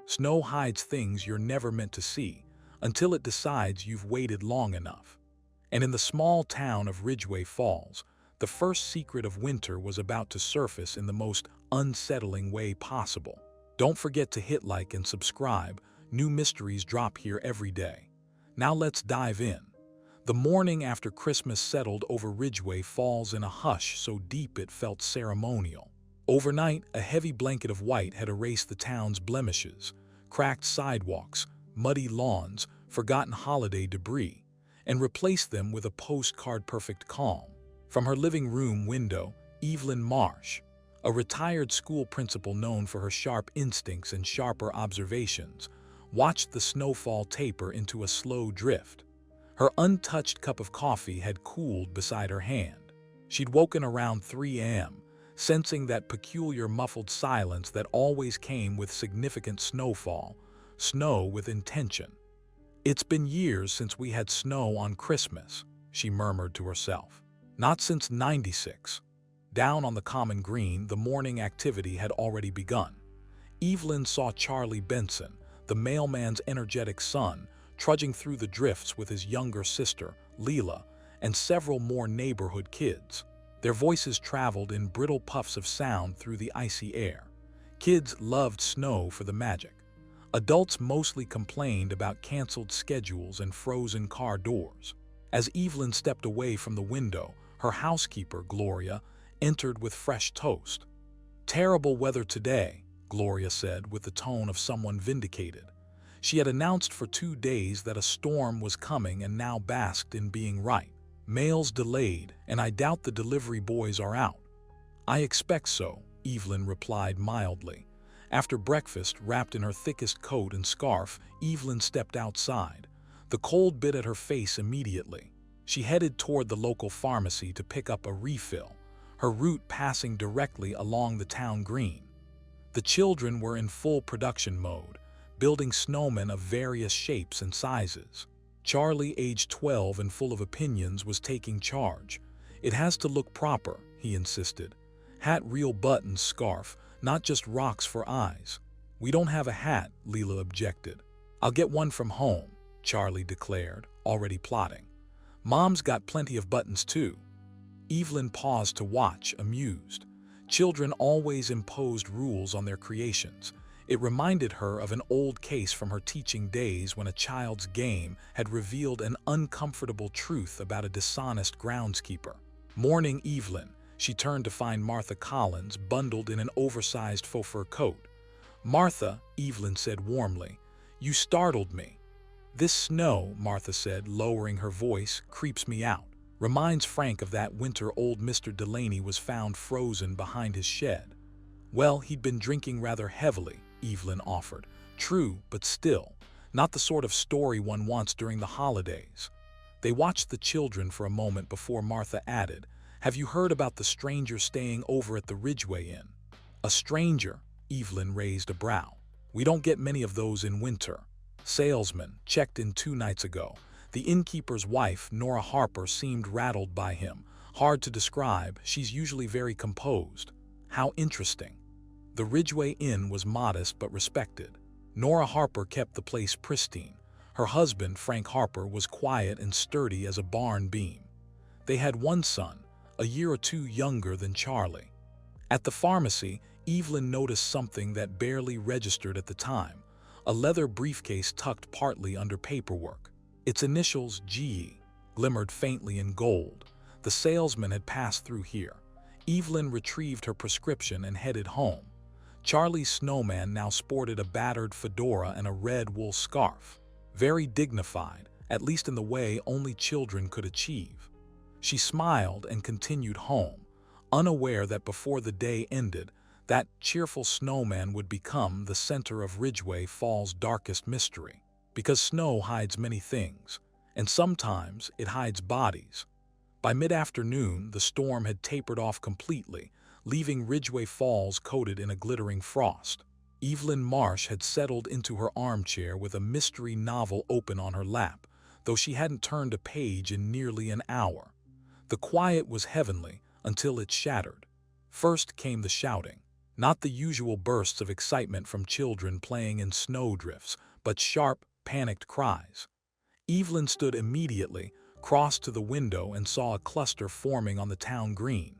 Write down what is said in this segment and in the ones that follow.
Snow hides things you're never meant to see until it decides you've waited long enough. And in the small town of Ridgeway Falls, the first secret of winter was about to surface in the most unsettling way possible. Don't forget to hit like and subscribe. New mysteries drop here every day. Now let's dive in. The morning after Christmas settled over Ridgeway Falls in a hush so deep it felt ceremonial. Overnight, a heavy blanket of white had erased the town's blemishes, cracked sidewalks, muddy lawns, forgotten holiday debris, and replaced them with a postcard-perfect calm. From her living room window, Evelyn Marsh, a retired school principal known for her sharp instincts and sharper observations, watched the snowfall taper into a slow drift. Her untouched cup of coffee had cooled beside her hand. She'd woken around 3 a.m., sensing that peculiar muffled silence that always came with significant snowfall, snow with intention. "It's been years since we had snow on Christmas," she murmured to herself. "Not since '96. Down on the common green, the morning activity had already begun. Evelyn saw Charlie Benson, the mailman's energetic son, trudging through the drifts with his younger sister, Leela, and several more neighborhood kids. Their voices traveled in brittle puffs of sound through the icy air. Kids loved snow for the magic. Adults mostly complained about canceled schedules and frozen car doors. As Evelyn stepped away from the window, her housekeeper, Gloria, entered with fresh toast. "Terrible weather today," Gloria said with the tone of someone vindicated. She had announced for 2 days that a storm was coming and now basked in being right. "Mail's delayed, and I doubt the delivery boys are out." "I expect so," Evelyn replied mildly. After breakfast, wrapped in her thickest coat and scarf, Evelyn stepped outside. The cold bit at her face immediately. She headed toward the local pharmacy to pick up a refill, her route passing directly along the town green. The children were in full production mode, building snowmen of various shapes and sizes. Charlie, aged 12 and full of opinions, was taking charge. "It has to look proper," he insisted. "Hat, real buttons, scarf, not just rocks for eyes." "We don't have a hat," Leela objected. "I'll get one from home," Charlie declared, already plotting. "Mom's got plenty of buttons too." Evelyn paused to watch, amused. Children always imposed rules on their creations. It reminded her of an old case from her teaching days when a child's game had revealed an uncomfortable truth about a dishonest groundskeeper. "Morning, Evelyn." She turned to find Martha Collins bundled in an oversized faux fur coat. "Martha," Evelyn said warmly, "you startled me." "This snow," Martha said, lowering her voice, "creeps me out. Reminds Frank of that winter old Mr. Delaney was found frozen behind his shed." "Well, he'd been drinking rather heavily," Evelyn offered. "True, but still, not the sort of story one wants during the holidays." They watched the children for a moment before Martha added, "Have you heard about the stranger staying over at the Ridgeway Inn?" "A stranger?" Evelyn raised a brow. "We don't get many of those in winter. Salesman checked in 2 nights ago. The innkeeper's wife, Nora Harper, seemed rattled by him. Hard to describe, she's usually very composed." "How interesting." The Ridgeway Inn was modest but respected. Nora Harper kept the place pristine. Her husband, Frank Harper, was quiet and sturdy as a barn beam. They had one son, a year or 2 younger than Charlie. At the pharmacy, Evelyn noticed something that barely registered at the time: a leather briefcase tucked partly under paperwork. Its initials, GE, glimmered faintly in gold. The salesman had passed through here. Evelyn retrieved her prescription and headed home. Charlie's snowman now sported a battered fedora and a red wool scarf. Very dignified, at least in the way only children could achieve. She smiled and continued home, unaware that before the day ended, that cheerful snowman would become the center of Ridgeway Falls' darkest mystery. Because snow hides many things, and sometimes it hides bodies. By mid-afternoon, the storm had tapered off completely, leaving Ridgeway Falls coated in a glittering frost. Evelyn Marsh had settled into her armchair with a mystery novel open on her lap, though she hadn't turned a page in nearly an hour. The quiet was heavenly until it shattered. First came the shouting. Not the usual bursts of excitement from children playing in snowdrifts, but sharp, panicked cries. Evelyn stood immediately, crossed to the window and saw a cluster forming on the town green.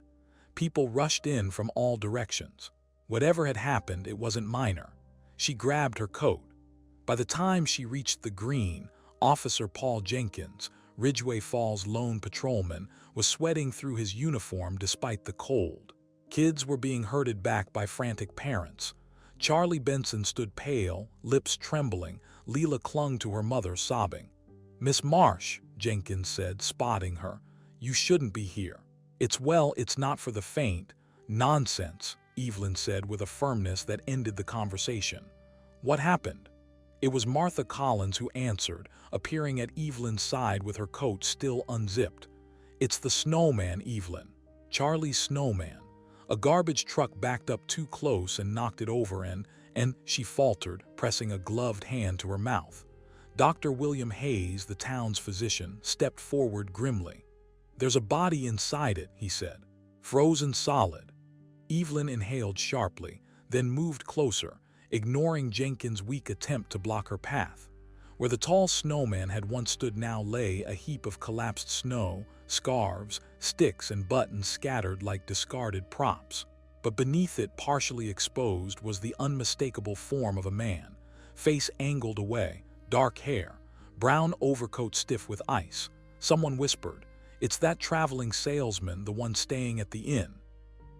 People rushed in from all directions. Whatever had happened, it wasn't minor. She grabbed her coat. By the time she reached the green, Officer Paul Jenkins, Ridgeway Falls lone patrolman, was sweating through his uniform despite the cold. Kids were being herded back by frantic parents. Charlie Benson stood pale, lips trembling. Leela clung to her mother, sobbing. "Miss Marsh," Jenkins said, spotting her, "you shouldn't be here. It's not for the faint." "Nonsense," Evelyn said with a firmness that ended the conversation. "What happened?" It was Martha Collins who answered, appearing at Evelyn's side with her coat still unzipped. "It's the snowman, Evelyn. Charlie's snowman. A garbage truck backed up too close and knocked it over and she faltered, pressing a gloved hand to her mouth. Dr. William Hayes, the town's physician, stepped forward grimly. "There's a body inside it," he said. "Frozen solid." Evelyn inhaled sharply, then moved closer, ignoring Jenkins' weak attempt to block her path. Where the tall snowman had once stood now lay a heap of collapsed snow, scarves, sticks, and buttons scattered like discarded props. But beneath it, partially exposed, was the unmistakable form of a man, face angled away, dark hair, brown overcoat stiff with ice. Someone whispered, "It's that traveling salesman, the one staying at the inn."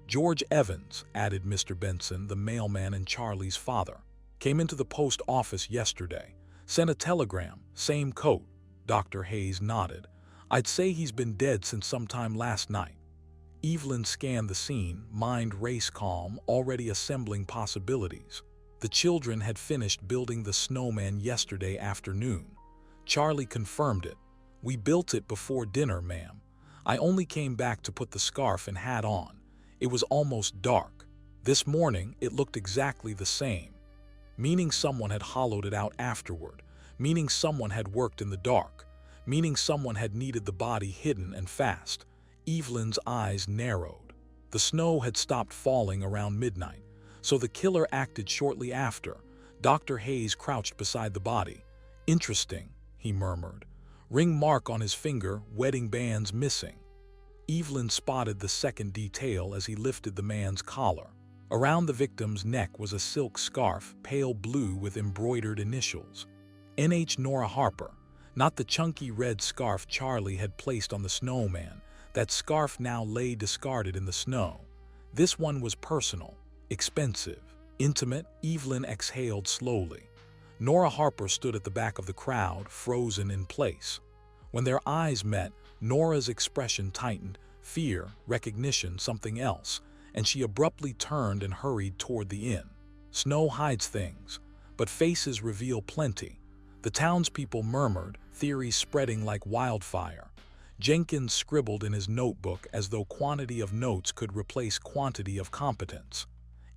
"George Evans," added Mr. Benson, the mailman and Charlie's father. "Came into the post office yesterday. Sent a telegram, same coat." Dr. Hayes nodded. "I'd say he's been dead since sometime last night." Evelyn scanned the scene, mind race calm, already assembling possibilities. The children had finished building the snowman yesterday afternoon. Charlie confirmed it. "We built it before dinner, ma'am. I only came back to put the scarf and hat on. It was almost dark. This morning, it looked exactly the same." Meaning someone had hollowed it out afterward, meaning someone had worked in the dark, meaning someone had needed the body hidden and fast. Evelyn's eyes narrowed. The snow had stopped falling around midnight, so the killer acted shortly after. Dr. Hayes crouched beside the body. "Interesting," he murmured. "Ring mark on his finger, wedding bands missing." Evelyn spotted the second detail as he lifted the man's collar. Around the victim's neck was a silk scarf, pale blue with embroidered initials. N.H. Nora Harper, not the chunky red scarf Charlie had placed on the snowman. That scarf now lay discarded in the snow. This one was personal, expensive, intimate. Evelyn exhaled slowly. Nora Harper stood at the back of the crowd, frozen in place. When their eyes met, Nora's expression tightened, fear, recognition, something else, and she abruptly turned and hurried toward the inn. Snow hides things, but faces reveal plenty. The townspeople murmured, theories spreading like wildfire. Jenkins scribbled in his notebook as though quantity of notes could replace quantity of competence.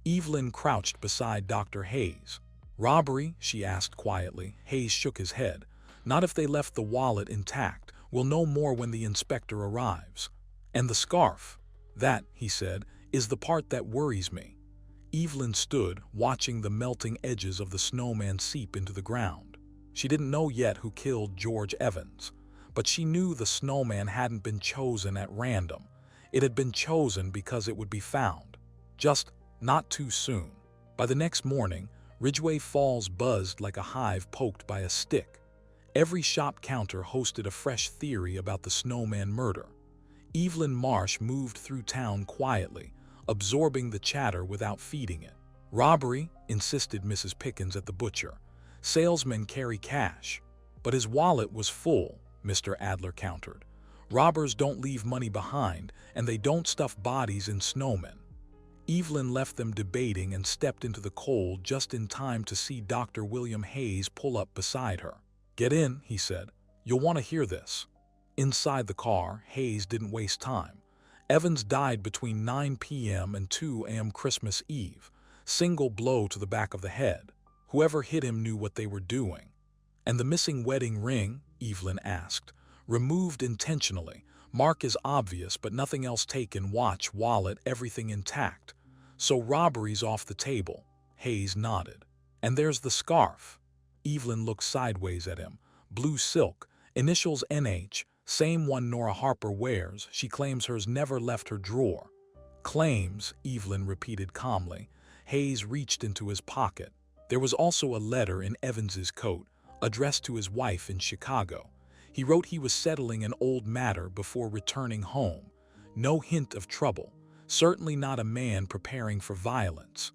Evelyn crouched beside Dr. Hayes. "Robbery?" she asked quietly. Hayes shook his head. "Not if they left the wallet intact. We'll know more when the inspector arrives." "And the scarf?" "That," he said, "is the part that worries me." Evelyn stood, watching the melting edges of the snowman seep into the ground. She didn't know yet who killed George Evans, but she knew the snowman hadn't been chosen at random. It had been chosen because it would be found. Just not too soon. By the next morning, Ridgeway Falls buzzed like a hive poked by a stick. Every shop counter hosted a fresh theory about the snowman murder. Evelyn Marsh moved through town quietly, absorbing the chatter without feeding it. "Robbery," insisted Mrs. Pickens at the butcher. "Salesmen carry cash." "But his wallet was full," Mr. Adler countered. "Robbers don't leave money behind, and they don't stuff bodies in snowmen." Evelyn left them debating and stepped into the cold just in time to see Dr. William Hayes pull up beside her. "Get in," he said. "You'll want to hear this." Inside the car, Hayes didn't waste time. Evans died between 9 p.m. and 2 a.m. Christmas Eve. Single blow to the back of the head. Whoever hit him knew what they were doing. "And the missing wedding ring?" Evelyn asked. "Removed intentionally. Mark is obvious, but nothing else taken. Watch, wallet, everything intact." So robbery's off the table. Hayes nodded. And there's the scarf. Evelyn looked sideways at him. Blue silk, initials NH, same one Nora Harper wears. She claims hers never left her drawer. Claims, Evelyn repeated calmly. Hayes reached into his pocket. There was also a letter in Evans's coat, addressed to his wife in Chicago. He wrote he was settling an old matter before returning home. No hint of trouble. Certainly not a man preparing for violence.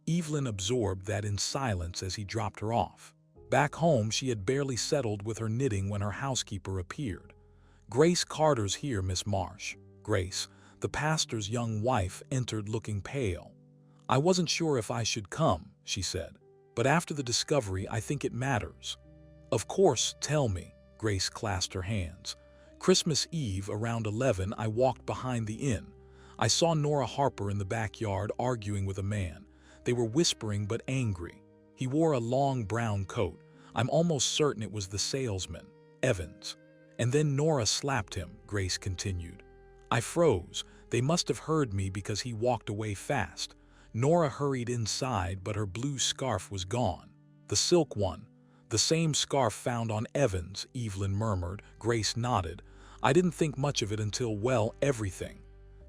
Evelyn absorbed that in silence as he dropped her off. Back home, she had barely settled with her knitting when her housekeeper appeared. "Grace Carter's here, Miss Marsh." Grace, the pastor's young wife, entered looking pale. "I wasn't sure if I should come," she said, "but after the discovery, I think it matters." "Of course, tell me." Grace clasped her hands. "Christmas Eve, around 11, I walked behind the inn. I saw Nora Harper in the backyard arguing with a man. They were whispering but angry. He wore a long brown coat. I'm almost certain it was the salesman, Evans. And then Nora slapped him," Grace continued. "I froze. They must have heard me because he walked away fast. Nora hurried inside, but her blue scarf was gone. The silk one. The same scarf found on Evans," Evelyn murmured. Grace nodded. "I didn't think much of it until, well, everything."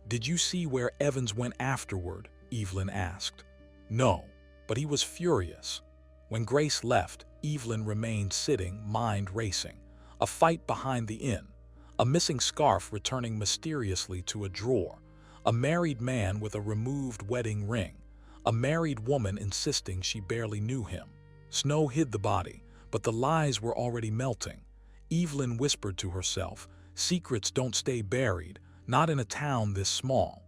"Did you see where Evans went afterward?" Evelyn asked. "No, but he was furious." When Grace left, Evelyn remained sitting, mind racing. A fight behind the inn. A missing scarf returning mysteriously to a drawer. A married man with a removed wedding ring. A married woman insisting she barely knew him. Snow hid the body, but the lies were already melting. Evelyn whispered to herself, "Secrets don't stay buried, not in a town this small."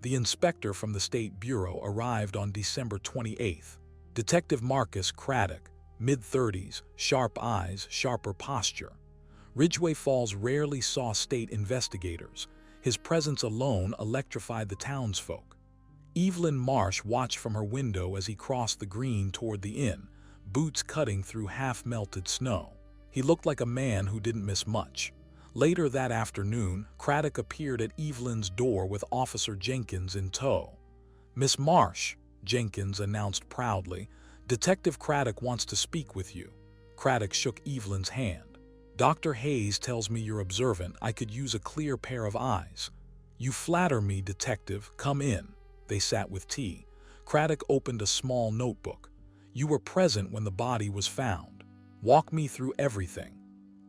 The inspector from the State Bureau arrived on December 28th. Detective Marcus Craddock, mid-30s, sharp eyes, sharper posture. Ridgeway Falls rarely saw state investigators. His presence alone electrified the townsfolk. Evelyn Marsh watched from her window as he crossed the green toward the inn, boots cutting through half-melted snow. He looked like a man who didn't miss much. Later that afternoon, Craddock appeared at Evelyn's door with Officer Jenkins in tow. "Miss Marsh," Jenkins announced proudly, "Detective Craddock wants to speak with you." Craddock shook Evelyn's hand. "Dr. Hayes tells me you're observant. I could use a clear pair of eyes." "You flatter me, Detective. Come in." They sat with tea. Craddock opened a small notebook. "You were present when the body was found. Walk me through everything."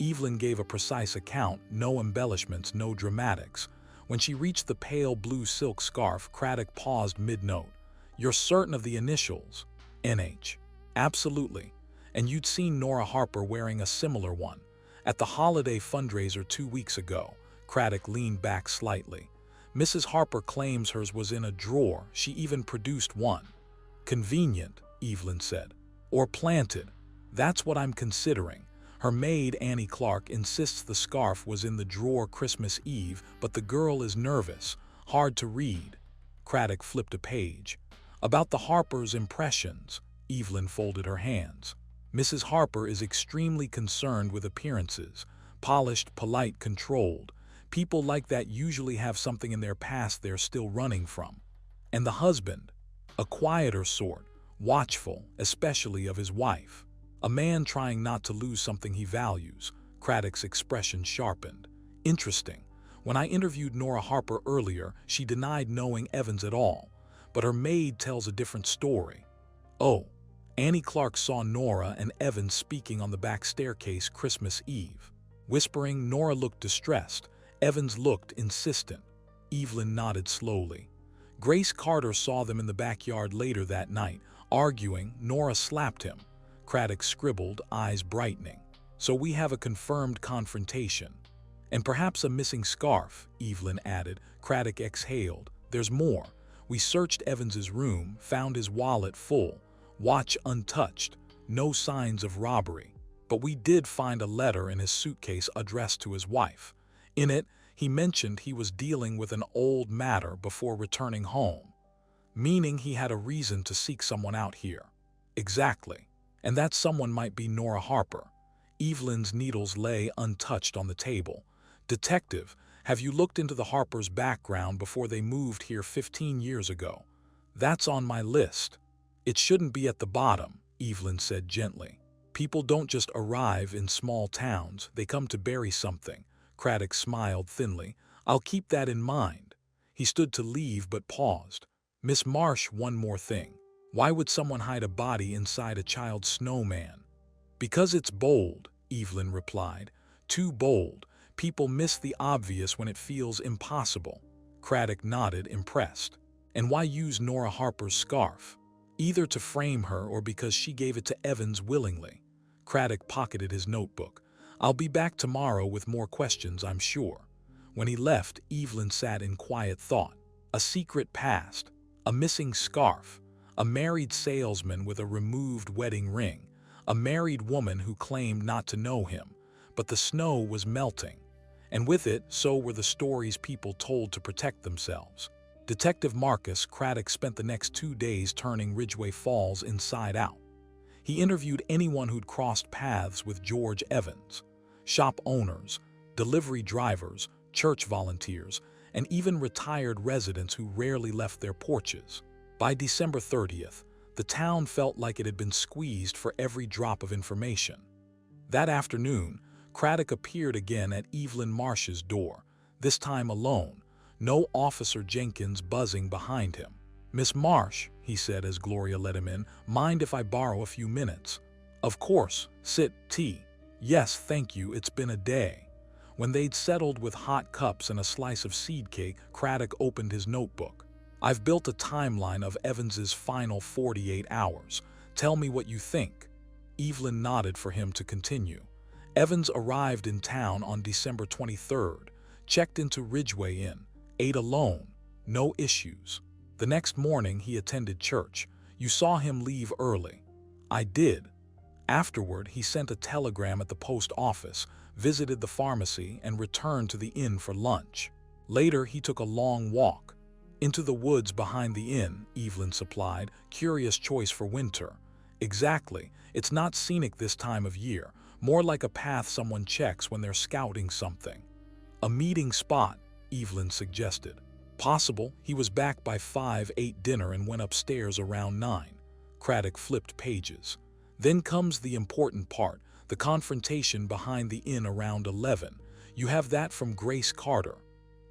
Evelyn gave a precise account, no embellishments, no dramatics. When she reached the pale blue silk scarf, Craddock paused mid-note. "You're certain of the initials?" "NH." "Absolutely. And you'd seen Nora Harper wearing a similar one. At the holiday fundraiser 2 weeks ago." Craddock leaned back slightly. "Mrs. Harper claims hers was in a drawer. She even produced one." "Convenient," Evelyn said. "Or planted. That's what I'm considering. Her maid, Annie Clark, insists the scarf was in the drawer Christmas Eve, but the girl is nervous. Hard to read." Craddock flipped a page. "About the Harper's impressions." Evelyn folded her hands. "Mrs. Harper is extremely concerned with appearances. Polished, polite, controlled. People like that usually have something in their past they're still running from. And the husband? A quieter sort, watchful, especially of his wife. A man trying not to lose something he values." Craddock's expression sharpened. "Interesting. When I interviewed Nora Harper earlier, she denied knowing Evans at all. But her maid tells a different story." "Oh." Annie Clark saw Nora and Evans speaking on the back staircase Christmas Eve. Whispering, Nora looked distressed. Evans looked insistent. Evelyn nodded slowly. "Grace Carter saw them in the backyard later that night, arguing. Nora slapped him." Craddock scribbled, eyes brightening. "So we have a confirmed confrontation. And perhaps a missing scarf," Evelyn added. Craddock exhaled. "There's more. We searched Evans's room, found his wallet full, watch untouched, no signs of robbery. But we did find a letter in his suitcase addressed to his wife. In it, he mentioned he was dealing with an old matter before returning home." "Meaning he had a reason to seek someone out here." "Exactly. And that someone might be Nora Harper." Evelyn's needles lay untouched on the table. "Detective, have you looked into the Harpers' background before they moved here 15 years ago?" That's on my list. It shouldn't be at the bottom, Evelyn said gently. People don't just arrive in small towns, they come to bury something. Craddock smiled thinly. I'll keep that in mind. He stood to leave but paused. Miss Marsh, one more thing. Why would someone hide a body inside a child's snowman? Because it's bold, Evelyn replied. Too bold. People miss the obvious when it feels impossible. Craddock nodded, impressed. And why use Nora Harper's scarf? Either to frame her or because she gave it to Evans willingly. Craddock pocketed his notebook. I'll be back tomorrow with more questions, I'm sure. When he left, Evelyn sat in quiet thought. A secret past, a missing scarf, a married salesman with a removed wedding ring, a married woman who claimed not to know him. But the snow was melting, and with it, so were the stories people told to protect themselves. Detective Marcus Craddock spent the next 2 days turning Ridgeway Falls inside out. He interviewed anyone who'd crossed paths with George Evans, shop owners, delivery drivers, church volunteers, and even retired residents who rarely left their porches. By December 30th, the town felt like it had been squeezed for every drop of information. That afternoon, Craddock appeared again at Evelyn Marsh's door, this time alone, no Officer Jenkins buzzing behind him. Miss Marsh, he said as Gloria let him in, mind if I borrow a few minutes? Of course, sit, tea. Yes, thank you, it's been a day. When they'd settled with hot cups and a slice of seed cake, Craddock opened his notebook. I've built a timeline of Evans's final 48 hours. Tell me what you think. Evelyn nodded for him to continue. Evans arrived in town on December 23rd, checked into Ridgeway Inn, ate alone, no issues. The next morning he attended church. You saw him leave early. I did. Afterward, he sent a telegram at the post office, visited the pharmacy, and returned to the inn for lunch. Later, he took a long walk. Into the woods behind the inn, Evelyn supplied. Curious choice for winter. Exactly. It's not scenic this time of year, more like a path someone checks when they're scouting something. A meeting spot, Evelyn suggested. Possible. He was back by 5, ate dinner, and went upstairs around 9. Craddock flipped pages. Then comes the important part, the confrontation behind the inn around 11. You have that from Grace Carter.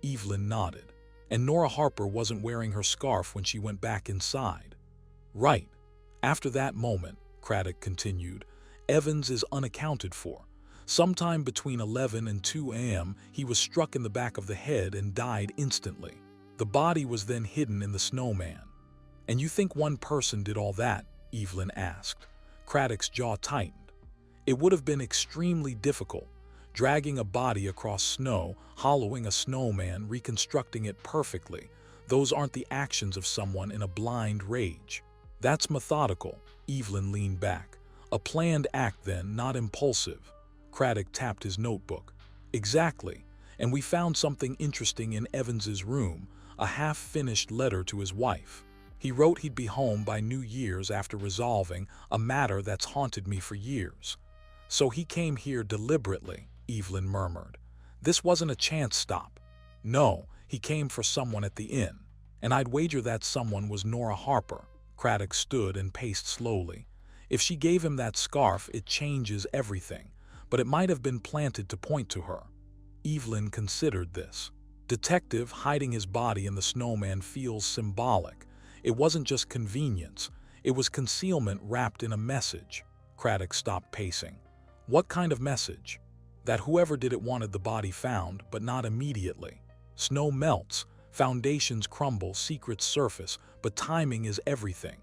Evelyn nodded. And Nora Harper wasn't wearing her scarf when she went back inside. Right. After that moment, Craddock continued, Evans is unaccounted for. Sometime between 11 and 2 a.m., he was struck in the back of the head and died instantly. The body was then hidden in the snowman. And you think one person did all that? Evelyn asked. Craddock's jaw tightened. It would have been extremely difficult, dragging a body across snow, hollowing a snowman, reconstructing it perfectly. Those aren't the actions of someone in a blind rage. That's methodical. Evelyn leaned back. A planned act then, not impulsive. Craddock tapped his notebook. Exactly. And we found something interesting in Evans's room, a half-finished letter to his wife. He wrote he'd be home by New Year's after resolving a matter that's haunted me for years. So he came here deliberately, Evelyn murmured. This wasn't a chance stop. No, he came for someone at the inn. And I'd wager that someone was Nora Harper. Craddock stood and paced slowly. If she gave him that scarf, it changes everything. But it might have been planted to point to her. Evelyn considered this. Detective hiding his body in the snowman feels symbolic. It wasn't just convenience. It was concealment wrapped in a message. Craddock stopped pacing. What kind of message? That whoever did it wanted the body found, but not immediately. Snow melts, foundations crumble, secrets surface, but timing is everything.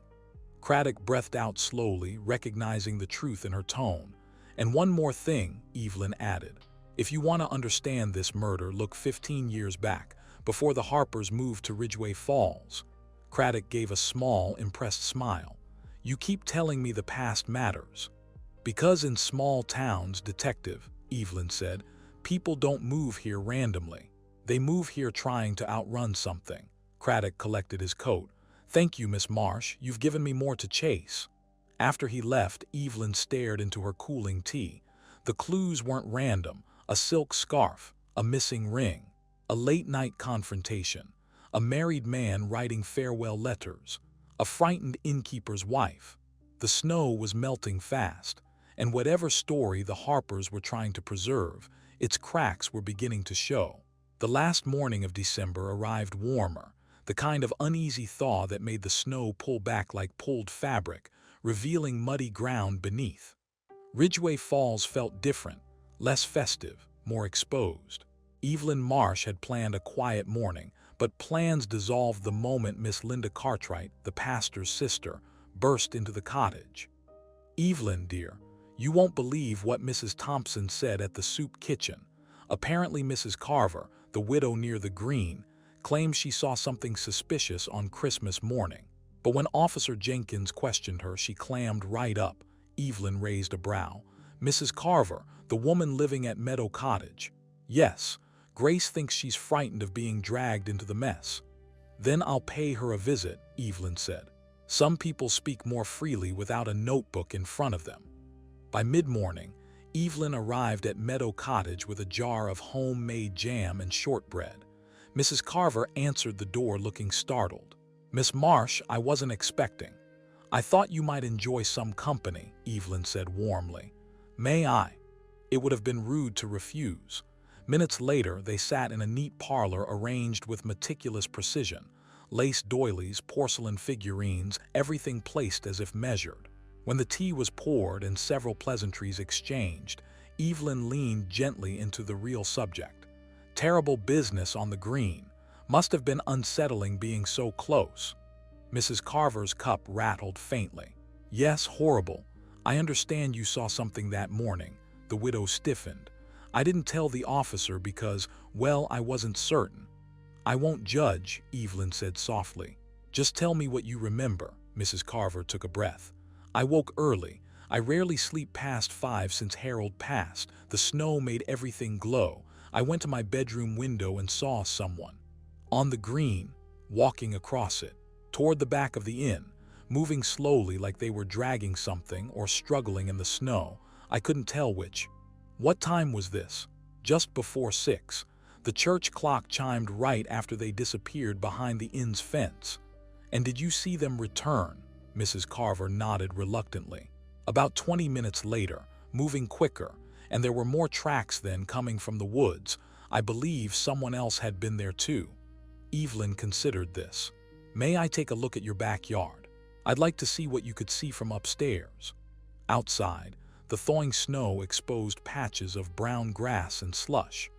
Craddock breathed out slowly, recognizing the truth in her tone. And one more thing, Evelyn added. If you want to understand this murder, look 15 years back, before the Harpers moved to Ridgeway Falls. Craddock gave a small, impressed smile. You keep telling me the past matters. Because in small towns, Detective, Evelyn said, people don't move here randomly. They move here trying to outrun something. Craddock collected his coat. Thank you, Miss Marsh. You've given me more to chase. After he left, Evelyn stared into her cooling tea. The clues weren't random. A silk scarf, a missing ring, a late-night confrontation, a married man writing farewell letters. A frightened innkeeper's wife. The snow was melting fast, and whatever story the Harpers were trying to preserve, its cracks were beginning to show. The last morning of December arrived warmer, the kind of uneasy thaw that made the snow pull back like pulled fabric, revealing muddy ground beneath. Ridgeway Falls felt different, less festive, more exposed. Evelyn Marsh had planned a quiet morning, but plans dissolved the moment Miss Linda Cartwright, the pastor's sister, burst into the cottage. "Evelyn, dear, you won't believe what Mrs. Thompson said at the soup kitchen. Apparently Mrs. Carver, the widow near the green, claims she saw something suspicious on Christmas morning. But when Officer Jenkins questioned her, she clammed right up." Evelyn raised a brow. "Mrs. Carver, the woman living at Meadow Cottage." "Yes, Grace thinks she's frightened of being dragged into the mess." "Then I'll pay her a visit," Evelyn said. "Some people speak more freely without a notebook in front of them." By mid-morning, Evelyn arrived at Meadow Cottage with a jar of homemade jam and shortbread. Mrs. Carver answered the door looking startled. "Miss Marsh, I wasn't expecting. I thought you might enjoy some company," Evelyn said warmly. "May I?" It would have been rude to refuse. Minutes later, they sat in a neat parlor arranged with meticulous precision. Lace doilies, porcelain figurines, everything placed as if measured. When the tea was poured and several pleasantries exchanged, Evelyn leaned gently into the real subject. "Terrible business on the green. Must have been unsettling being so close." Mrs. Carver's cup rattled faintly. "Yes, horrible. I understand you saw something that morning." The widow stiffened. "I didn't tell the officer because, well, I wasn't certain." "I won't judge," Evelyn said softly. "Just tell me what you remember." Mrs. Carver took a breath. "I woke early. I rarely sleep past 5 since Harold passed. The snow made everything glow. I went to my bedroom window and saw someone. On the green, walking across it, toward the back of the inn, moving slowly like they were dragging something or struggling in the snow. I couldn't tell which." "What time was this?" "Just before 6. The church clock chimed right after they disappeared behind the inn's fence." "And did you see them return?" Mrs. Carver nodded reluctantly. "About 20 minutes later, moving quicker, and there were more tracks then coming from the woods. I believe someone else had been there too." Evelyn considered this. "May I take a look at your backyard? I'd like to see what you could see from upstairs." Outside, the thawing snow exposed patches of brown grass and slush.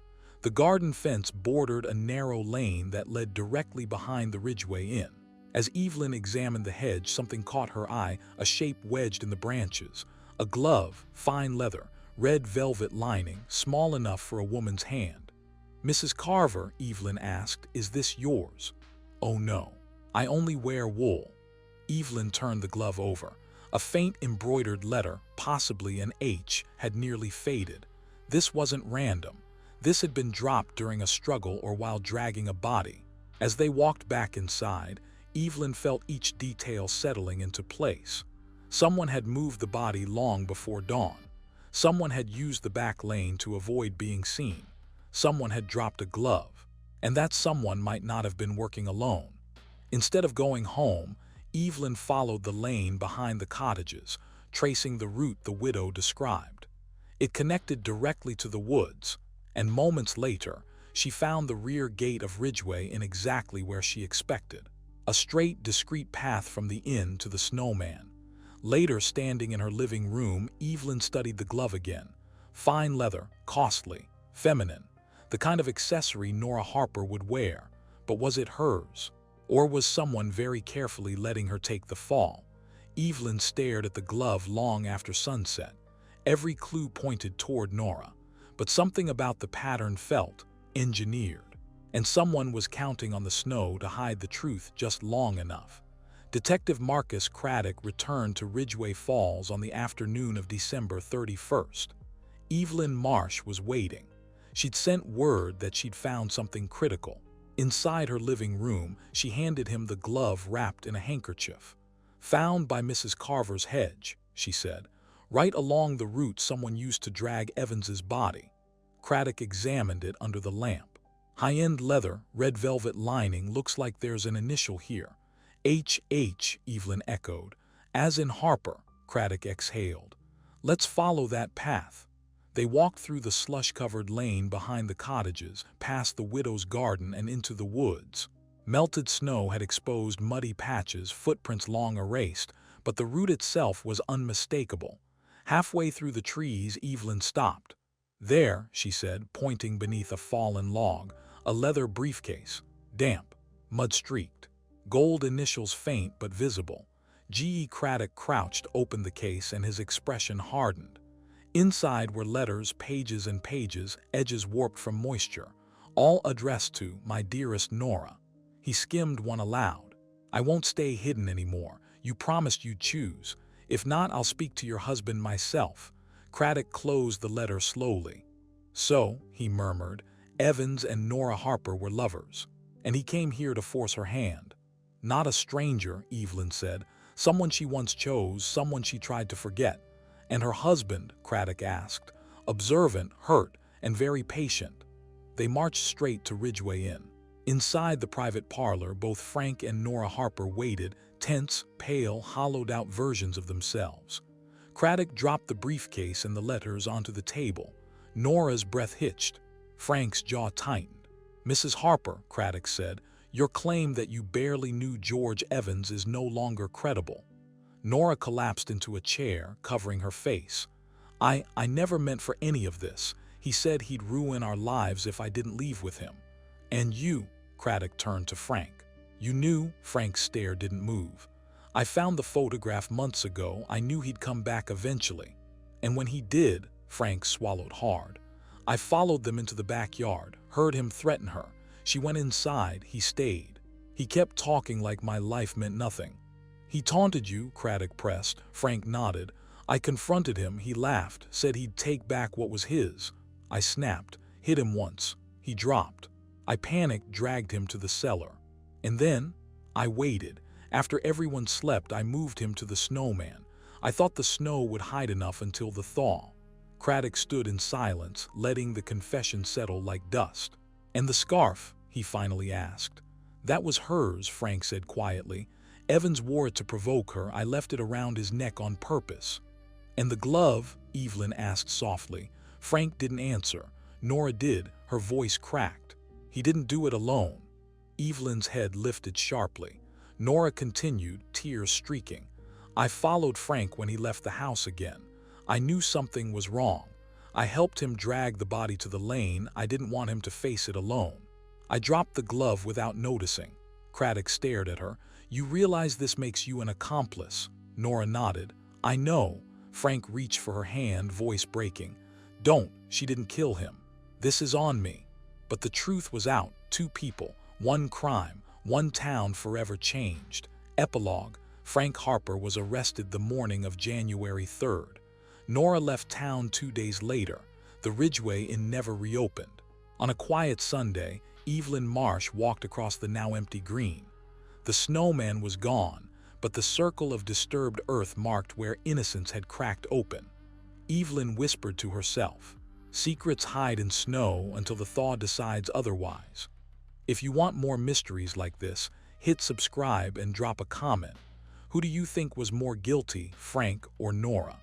The garden fence bordered a narrow lane that led directly behind the Ridgeway Inn. As Evelyn examined the hedge, something caught her eye, a shape wedged in the branches. A glove, fine leather, red velvet lining, small enough for a woman's hand. "Mrs. Carver," Evelyn asked, "is this yours?" "Oh no, I only wear wool." Evelyn turned the glove over. A faint embroidered letter, possibly an H, had nearly faded. This wasn't random. This had been dropped during a struggle or while dragging a body. As they walked back inside, Evelyn felt each detail settling into place. Someone had moved the body long before dawn. Someone had used the back lane to avoid being seen. Someone had dropped a glove. And that someone might not have been working alone. Instead of going home, Evelyn followed the lane behind the cottages, tracing the route the widow described. It connected directly to the woods, and moments later, she found the rear gate of Ridgeway in exactly where she expected. A straight, discreet path from the inn to the snowman. Later, standing in her living room, Evelyn studied the glove again. Fine leather, costly, feminine, the kind of accessory Nora Harper would wear. But was it hers? Or was someone very carefully letting her take the fall? Evelyn stared at the glove long after sunset. Every clue pointed toward Nora, but something about the pattern felt engineered. And someone was counting on the snow to hide the truth just long enough. Detective Marcus Craddock returned to Ridgeway Falls on the afternoon of December 31st. Evelyn Marsh was waiting. She'd sent word that she'd found something critical. Inside her living room, she handed him the glove wrapped in a handkerchief. "Found by Mrs. Carver's hedge," she said, "right along the route someone used to drag Evans's body." Craddock examined it under the lamp. "High-end leather, red velvet lining, looks like there's an initial here. H, Evelyn echoed. As in Harper, Craddock exhaled. Let's follow that path. They walked through the slush-covered lane behind the cottages, past the widow's garden and into the woods. Melted snow had exposed muddy patches, footprints long erased, but the route itself was unmistakable. Halfway through the trees, Evelyn stopped. There, she said, pointing beneath a fallen log, a leather briefcase, damp, mud-streaked. Gold initials faint but visible. G.E. Craddock crouched, opened the case, and his expression hardened. Inside were letters, pages and pages, edges warped from moisture, all addressed to "My dearest Nora." He skimmed one aloud. "I won't stay hidden anymore. You promised you'd choose. If not, I'll speak to your husband myself." Craddock closed the letter slowly. "So," he murmured, "Evans and Nora Harper were lovers, and he came here to force her hand." "Not a stranger," Evelyn said. "Someone she once chose, someone she tried to forget." "And her husband?" Craddock asked. "Observant, hurt, and very patient." They marched straight to Ridgeway Inn. Inside the private parlor, both Frank and Nora Harper waited, tense, pale, hollowed-out versions of themselves. Craddock dropped the briefcase and the letters onto the table. Nora's breath hitched. Frank's jaw tightened. "Mrs. Harper," Craddock said, "your claim that you barely knew George Evans is no longer credible." Nora collapsed into a chair, covering her face. I never meant for any of this. He said he'd ruin our lives if I didn't leave with him." "And you?" Craddock turned to Frank. "You knew?" Frank's stare didn't move. "I found the photograph months ago. I knew he'd come back eventually. And when he did," Frank swallowed hard, "I followed them into the backyard, heard him threaten her. She went inside, he stayed. He kept talking like my life meant nothing." "He taunted you?" Craddock pressed. Frank nodded. "I confronted him. He laughed, said he'd take back what was his. I snapped, hit him once. He dropped. I panicked, dragged him to the cellar. And then I waited. After everyone slept, I moved him to the snowman. I thought the snow would hide enough until the thaw." Craddock stood in silence, letting the confession settle like dust. "And the scarf?" he finally asked. "That was hers," Frank said quietly. "Evans wore it to provoke her. I left it around his neck on purpose." "And the glove?" Evelyn asked softly. Frank didn't answer. Nora did. Her voice cracked. "He didn't do it alone." Evelyn's head lifted sharply. Nora continued, tears streaking. "I followed Frank when he left the house again. I knew something was wrong. I helped him drag the body to the lane. I didn't want him to face it alone. I dropped the glove without noticing." Craddock stared at her. "You realize this makes you an accomplice?" Nora nodded. "I know." Frank reached for her hand, voice breaking. "Don't. She didn't kill him. This is on me." But the truth was out. 2 people, 1 crime, 1 town forever changed. Epilogue: Frank Harper was arrested the morning of January 3rd. Nora left town 2 days later. The Ridgeway Inn never reopened. On a quiet Sunday, Evelyn Marsh walked across the now empty green. The snowman was gone, but the circle of disturbed earth marked where innocence had cracked open. Evelyn whispered to herself, "Secrets hide in snow until the thaw decides otherwise." If you want more mysteries like this, hit subscribe and drop a comment. Who do you think was more guilty, Frank or Nora?